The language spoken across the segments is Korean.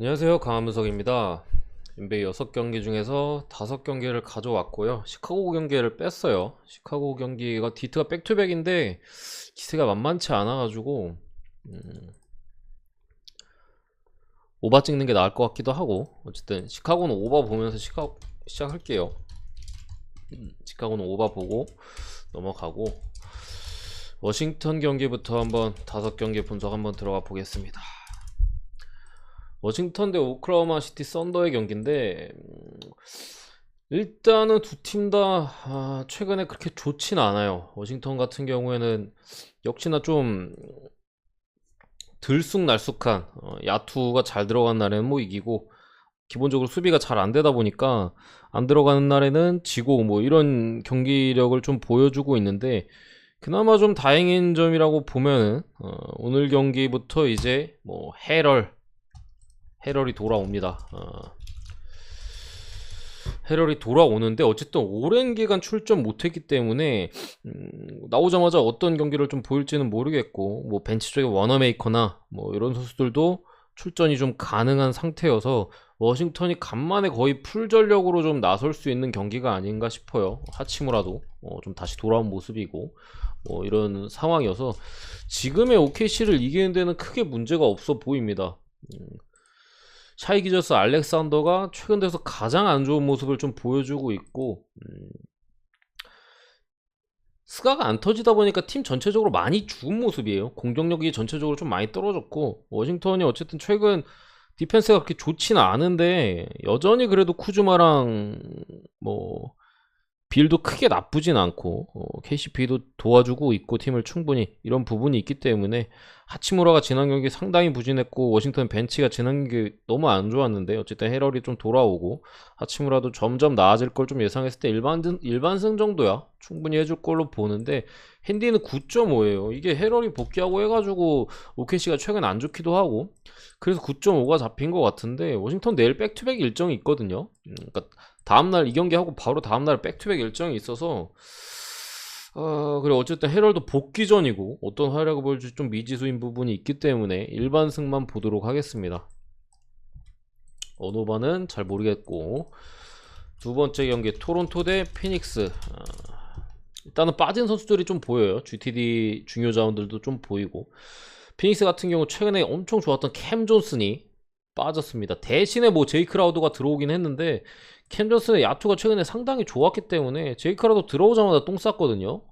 안녕하세요, 강한문석입니다. NBA 6경기 중에서 5경기를 가져왔고요. 시카고 경기를 뺐어요. 시카고 경기가 디트가 백투백인데 기세가 만만치 않아가지고 오바 찍는 게 나을 것 같기도 하고, 어쨌든 시카고는 오바 보면서 시작할게요. 시카고는 오바 보고 넘어가고, 워싱턴 경기부터 한번 5경기 분석 한번 들어가 보겠습니다. 워싱턴 대 오클라호마 시티 썬더의 경기인데, 일단은 두 팀 다 최근에 그렇게 좋진 않아요. 워싱턴 같은 경우에는 역시나 좀 들쑥날쑥한, 야투가 잘 들어간 날에는 뭐 이기고, 기본적으로 수비가 잘 안 되다 보니까 안 들어가는 날에는 지고, 뭐 이런 경기력을 좀 보여주고 있는데, 그나마 좀 다행인 점이라고 보면은 오늘 경기부터 이제 뭐 헤럴이 돌아옵니다. 헤럴이 돌아오는데, 어쨌든 오랜 기간 출전 못했기 때문에 나오자마자 어떤 경기를 좀 보일지는 모르겠고, 뭐 벤치 쪽에 워너메이커나 뭐 이런 선수들도 출전이 좀 가능한 상태여서 워싱턴이 간만에 거의 풀 전력으로 좀 나설 수 있는 경기가 아닌가 싶어요. 하치무라도 좀 다시 돌아온 모습이고, 뭐 이런 상황이어서 지금의 OKC를 이기는 데는 크게 문제가 없어 보입니다. 샤이 기저스 알렉산더가 최근 들어서 가장 안 좋은 모습을 좀 보여주고 있고, 스가가 안 터지다 보니까 팀 전체적으로 많이 죽은 모습이에요. 공격력이 전체적으로 좀 많이 떨어졌고, 워싱턴이 어쨌든 최근 디펜스가 그렇게 좋지는 않은데 여전히 그래도 쿠즈마랑 뭐 빌도 크게 나쁘진 않고, KCP도 도와주고 있고 팀을 충분히, 이런 부분이 있기 때문에 하치무라가 지난 경기 상당히 부진했고, 워싱턴 벤치가 지난 경기 너무 안 좋았는데 어쨌든 헤럴이 좀 돌아오고, 하치무라도 점점 나아질 걸 좀 예상했을 때 일반승 정도야 충분히 해줄 걸로 보는데, 핸디는 9.5예요. 이게 헤럴이 복귀하고 해가지고 OKC가 최근 안 좋기도 하고, 그래서 9.5가 잡힌 것 같은데, 워싱턴 내일 백투백 일정이 있거든요. 그러니까 다음날 이 경기 하고 바로 다음날 백투백 일정이 있어서, 그리고 어쨌든 헤럴도 복귀 전이고 어떤 활약을 보여줄지 좀 미지수인 부분이 있기 때문에 일반승만 보도록 하겠습니다. 어노바는 잘 모르겠고, 두 번째 경기 토론토 대 피닉스. 일단은 빠진 선수들이 좀 보여요. GTD 중요 자원들도 좀 보이고, 피닉스 같은 경우 최근에 엄청 좋았던 캠 존슨이 빠졌습니다. 대신에 뭐 제이 크라우드가 들어오긴 했는데, 캠 존슨의 야투가 최근에 상당히 좋았기 때문에 제이 크라우드 들어오자마자 똥 쌌거든요.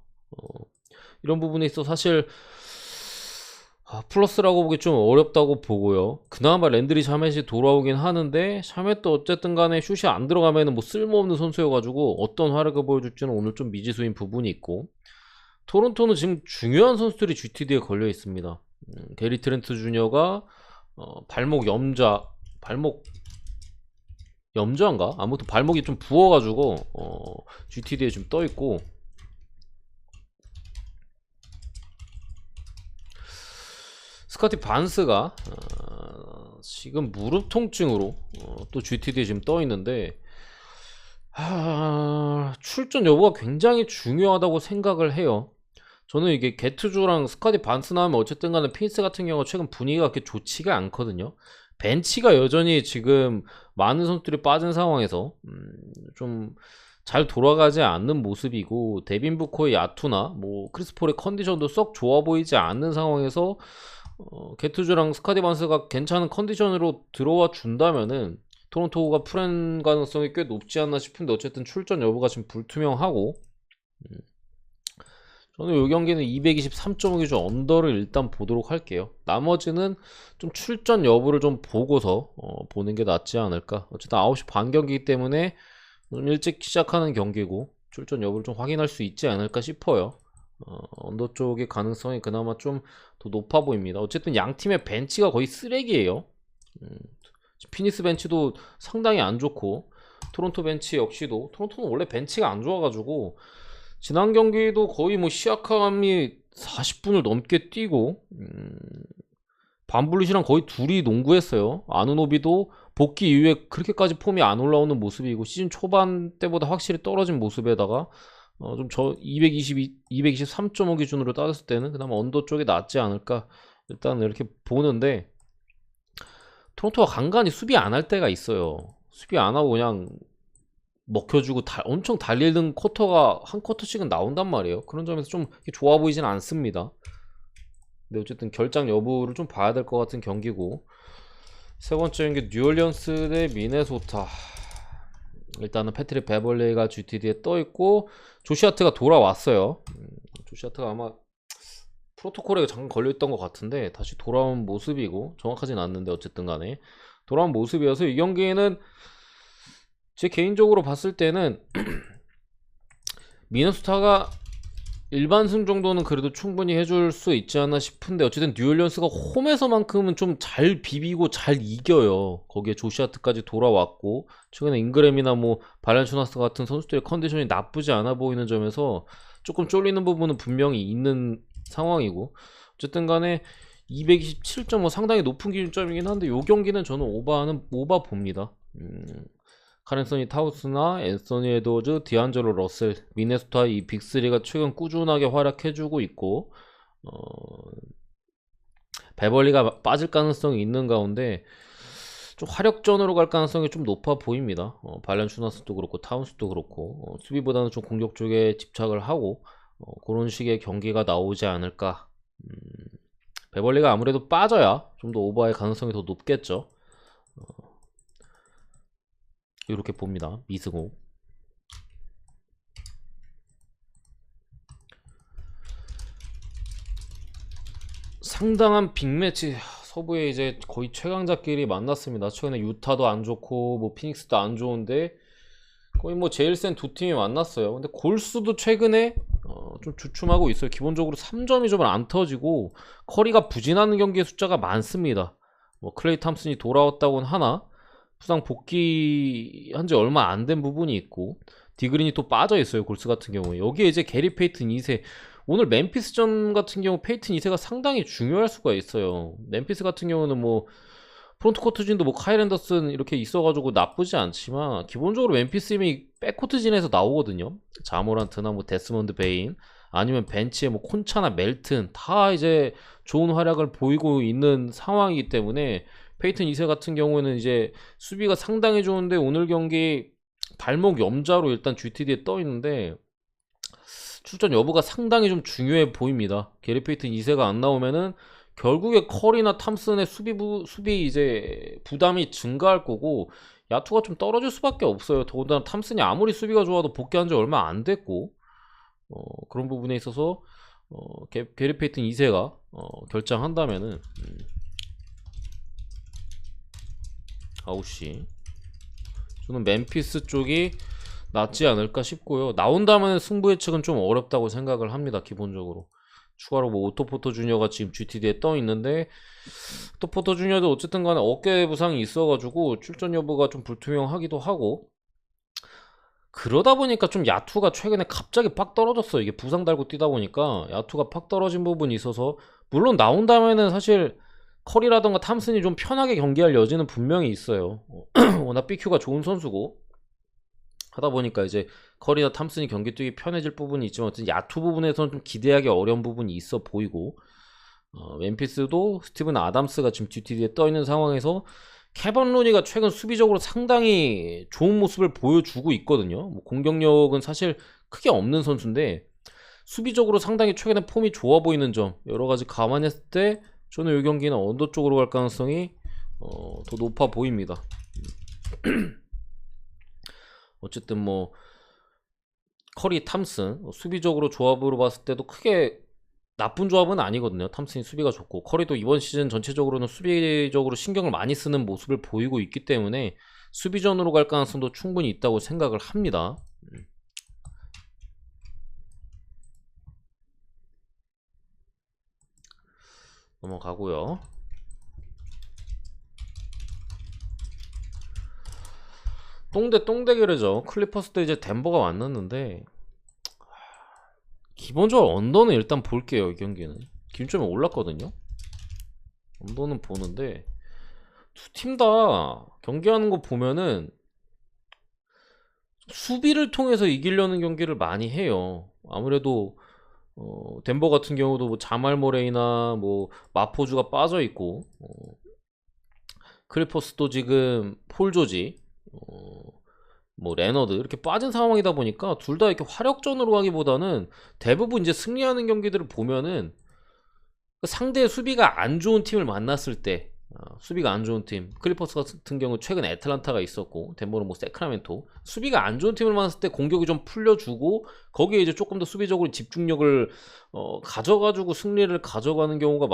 이런 부분에 있어 사실 플러스라고 보기 좀 어렵다고 보고요. 그나마 랜드리 샤멧이 돌아오긴 하는데, 샤멧도 어쨌든 간에 슛이 안 들어가면 뭐 쓸모없는 선수여가지고 어떤 활약을 보여줄지는 오늘 좀 미지수인 부분이 있고, 토론토는 지금 중요한 선수들이 GTD에 걸려 있습니다. 게리 트렌트 주니어가 발목 염좌인가? 아무튼 발목이 좀 부어가지고 GTD에 지금 떠 있고, 스카티 반스가 지금 무릎 통증으로 또 GTD에 지금 떠 있는데, 출전 여부가 굉장히 중요하다고 생각을 해요. 저는 이게 게트주랑 스카티 반스 나오면 어쨌든 간에 피니스 같은 경우 최근 분위기가 그렇게 좋지가 않거든요. 벤치가 여전히 지금 많은 선수들이 빠진 상황에서 좀 잘 돌아가지 않는 모습이고, 데빈 부코의 야투나 뭐 크리스폴의 컨디션도 썩 좋아 보이지 않는 상황에서 게투즈랑 스카디 반스가 괜찮은 컨디션으로 들어와 준다면은 토론토가 풀한 가능성이 꽤 높지 않나 싶은데, 어쨌든 출전 여부가 지금 불투명하고, 저는 이 경기는 223.5 기준 언더를 일단 보도록 할게요. 나머지는 좀 출전 여부를 좀 보고서 보는 게 낫지 않을까. 어쨌든 9시 반 경기이기 때문에 좀 일찍 시작하는 경기고, 출전 여부를 좀 확인할 수 있지 않을까 싶어요. 언더 쪽의 가능성이 그나마 좀 더 높아 보입니다. 어쨌든 양 팀의 벤치가 거의 쓰레기예요. 피니스 벤치도 상당히 안 좋고, 토론토 벤치 역시도, 토론토는 원래 벤치가 안 좋아가지고 지난 경기도 거의 뭐 시아캄이 40분을 넘게 뛰고, 반블릿이랑 거의 둘이 농구했어요. 아누노비도 복귀 이후에 그렇게까지 폼이 안 올라오는 모습이고, 시즌 초반 때보다 확실히 떨어진 모습에다가 좀 223.5 기준으로 따졌을 때는 그나마 언더 쪽이 낫지 않을까 일단 이렇게 보는데, 토론토가 간간히 수비 안 할 때가 있어요. 수비 안 하고 그냥 먹혀주고 엄청 달리는 쿼터가 한 쿼터씩은 나온단 말이에요. 그런 점에서 좀 좋아 보이진 않습니다. 근데 어쨌든 결장 여부를 좀 봐야 될 것 같은 경기고, 세 번째 경기 뉴올리언스 대 미네소타. 일단은 패트릭 베벌리가 GTD에 떠있고 조시아트가 돌아왔어요. 조시아트가 아마 프로토콜에 잠깐 걸려있던 것 같은데 다시 돌아온 모습이고, 정확하진 않는데 어쨌든 간에 돌아온 모습이어서 이 경기에는 제 개인적으로 봤을 때는 미네소타가 일반승 정도는 그래도 충분히 해줄 수 있지 않나 싶은데, 어쨌든 뉴올리언스가 홈에서만큼은 좀 잘 비비고 잘 이겨요. 거기에 조시아트까지 돌아왔고, 최근에 잉그램이나 뭐 발렌슈나스 같은 선수들의 컨디션이 나쁘지 않아 보이는 점에서 조금 쫄리는 부분은 분명히 있는 상황이고, 어쨌든 간에 227점 뭐 상당히 높은 기준점이긴 한데, 이 경기는 저는 오바 봅니다. 카렌서니 타우스나 앤서니 에드워즈, 디안젤로 러셀, 미네소타 이 빅3가 최근 꾸준하게 활약해주고 있고, 베벌리가 빠질 가능성이 있는 가운데 좀 화력전으로 갈 가능성이 좀 높아 보입니다. 발렌슈나스도 그렇고 타운스도 그렇고, 수비보다는 좀 공격 쪽에 집착을 하고 그런 식의 경기가 나오지 않을까. 베벌리가 아무래도 빠져야 좀 더 오버할 가능성이 더 높겠죠. 이렇게 봅니다. 미승호. 상당한 빅매치, 서부에 이제 거의 최강자끼리 만났습니다. 최근에 유타도 안 좋고 뭐 피닉스도 안 좋은데 거의 뭐 제일 센 두 팀이 만났어요. 근데 골수도 최근에 좀 주춤하고 있어요. 기본적으로 3점이 좀 안 터지고 커리가 부진하는 경기의 숫자가 많습니다. 뭐 클레이 탐슨이 돌아왔다고는 하나 부상 복귀한 지 얼마 안 된 부분이 있고, 디그린이 또 빠져 있어요. 골스 같은 경우에. 여기에 이제 게리 페이튼 2세, 오늘 멤피스전 같은 경우 페이튼 2세가 상당히 중요할 수가 있어요. 멤피스 같은 경우는 뭐 프론트 코트진도 뭐 카일 앤더슨 이렇게 있어가지고 나쁘지 않지만, 기본적으로 멤피스 이미 백코트진에서 나오거든요. 자모란트나 뭐 데스먼드 베인, 아니면 벤치에 뭐 콘차나 멜튼 다 이제 좋은 활약을 보이고 있는 상황이기 때문에, 페이튼 2세 같은 경우에는 이제 수비가 상당히 좋은데 오늘 경기 발목 염자로 일단 GTD에 떠 있는데 출전 여부가 상당히 좀 중요해 보입니다. 게리 페이튼 2세가 안 나오면은 결국에 커리나 탐슨의 수비 이제 부담이 증가할 거고, 야투가 좀 떨어질 수밖에 없어요. 더군다나 탐슨이 아무리 수비가 좋아도 복귀한 지 얼마 안 됐고, 그런 부분에 있어서 게리 페이튼 2세가 결장한다면은 아웃시, 저는 멤피스 쪽이 낫지 않을까 싶고요. 나온다면 승부 예측은 좀 어렵다고 생각을 합니다. 기본적으로 추가로 뭐 오토포터 주니어가 지금 GTD에 떠 있는데, 오토포터 주니어도 어쨌든 간에 어깨 부상이 있어가지고 출전 여부가 좀 불투명하기도 하고, 그러다 보니까 좀 야투가 최근에 갑자기 팍 떨어졌어요. 이게 부상 달고 뛰다 보니까 야투가 팍 떨어진 부분이 있어서, 물론 나온다면은 사실 커리라던가 탐슨이 좀 편하게 경기할 여지는 분명히 있어요. 워낙 BQ가 좋은 선수고 하다 보니까 이제 커리나 탐슨이 경기 뛰기 편해질 부분이 있지만, 어쨌든 야투 부분에서는 좀 기대하기 어려운 부분이 있어 보이고, 멤피스도 스티븐 아담스가 지금 GTD에 떠 있는 상황에서 케번 루니가 최근 수비적으로 상당히 좋은 모습을 보여주고 있거든요. 뭐 공격력은 사실 크게 없는 선수인데 수비적으로 상당히 최근에 폼이 좋아 보이는 점, 여러 가지 감안했을 때 저는 이 경기는 언더 쪽으로 갈 가능성이 더 높아 보입니다. 어쨌든 뭐 커리 탐슨 수비적으로 조합으로 봤을 때도 크게 나쁜 조합은 아니거든요. 탐슨이 수비가 좋고, 커리도 이번 시즌 전체적으로는 수비적으로 신경을 많이 쓰는 모습을 보이고 있기 때문에 수비전으로 갈 가능성도 충분히 있다고 생각을 합니다. 넘어가고요. 똥대결이죠. 클리퍼스도 이제 덴버가 만났는데, 기본적으로 언더는 일단 볼게요. 이 경기는 기준점이 올랐거든요. 언더는 보는데 두 팀 다 경기하는 거 보면은 수비를 통해서 이기려는 경기를 많이 해요. 아무래도 덴버 같은 경우도 뭐 자말 모레이나 뭐 마포주가 빠져 있고, 클리퍼스도 지금 폴 조지, 뭐 레너드 이렇게 빠진 상황이다 보니까 둘 다 이렇게 화력전으로 가기보다는 대부분 이제 승리하는 경기들을 보면은 상대 수비가 안 좋은 팀을 만났을 때, 수비가 안 좋은 팀, 클리퍼스 같은 경우 최근 애틀란타가 있었고 덴버는 뭐 세크라멘토, 수비가 안 좋은 팀을 만났을 때 공격이 좀 풀려주고 거기에 이제 조금 더 수비적으로 집중력을 가져가지고 승리를 가져가는 경우가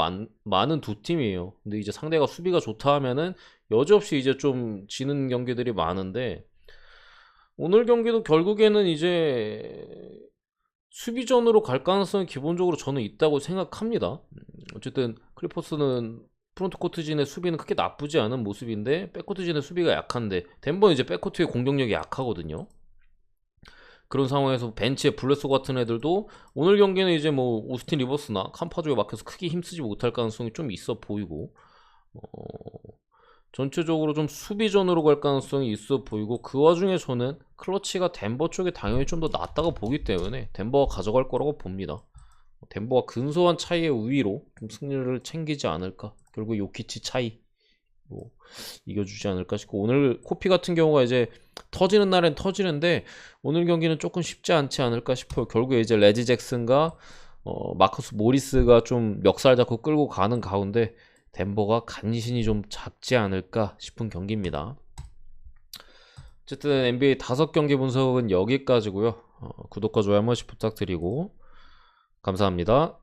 많은 두 팀이에요. 근데 이제 상대가 수비가 좋다 하면은 여지없이 이제 좀 지는 경기들이 많은데, 오늘 경기도 결국에는 이제 수비전으로 갈 가능성이 기본적으로 저는 있다고 생각합니다. 어쨌든 클리퍼스는 프론트코트진의 수비는 크게 나쁘지 않은 모습인데 백코트진의 수비가 약한데, 덴버는 이제 백코트의 공격력이 약하거든요. 그런 상황에서 벤치에 블레소 같은 애들도 오늘 경기는 이제 뭐 오스틴 리버스나 캄파조에 막혀서 크게 힘쓰지 못할 가능성이 좀 있어 보이고, 어, 전체적으로 좀 수비전으로 갈 가능성이 있어 보이고, 그 와중에 저는 클러치가 덴버 쪽에 당연히 좀 더 낫다고 보기 때문에 덴버가 가져갈 거라고 봅니다. 덴버가 근소한 차이의 우위로 좀 승리를 챙기지 않을까, 결국 요키치 차이 뭐 이겨주지 않을까 싶고, 오늘 코피 같은 경우가 이제 터지는 날엔 터지는데 오늘 경기는 조금 쉽지 않지 않을까 싶어요. 결국에 이제 레지 잭슨과 마커스 모리스가 좀 멱살 잡고 끌고 가는 가운데 덴버가 간신히 좀 작지 않을까 싶은 경기입니다. 어쨌든 NBA 5경기 분석은 여기까지고요. 구독과 좋아요 한 번씩 부탁드리고 감사합니다.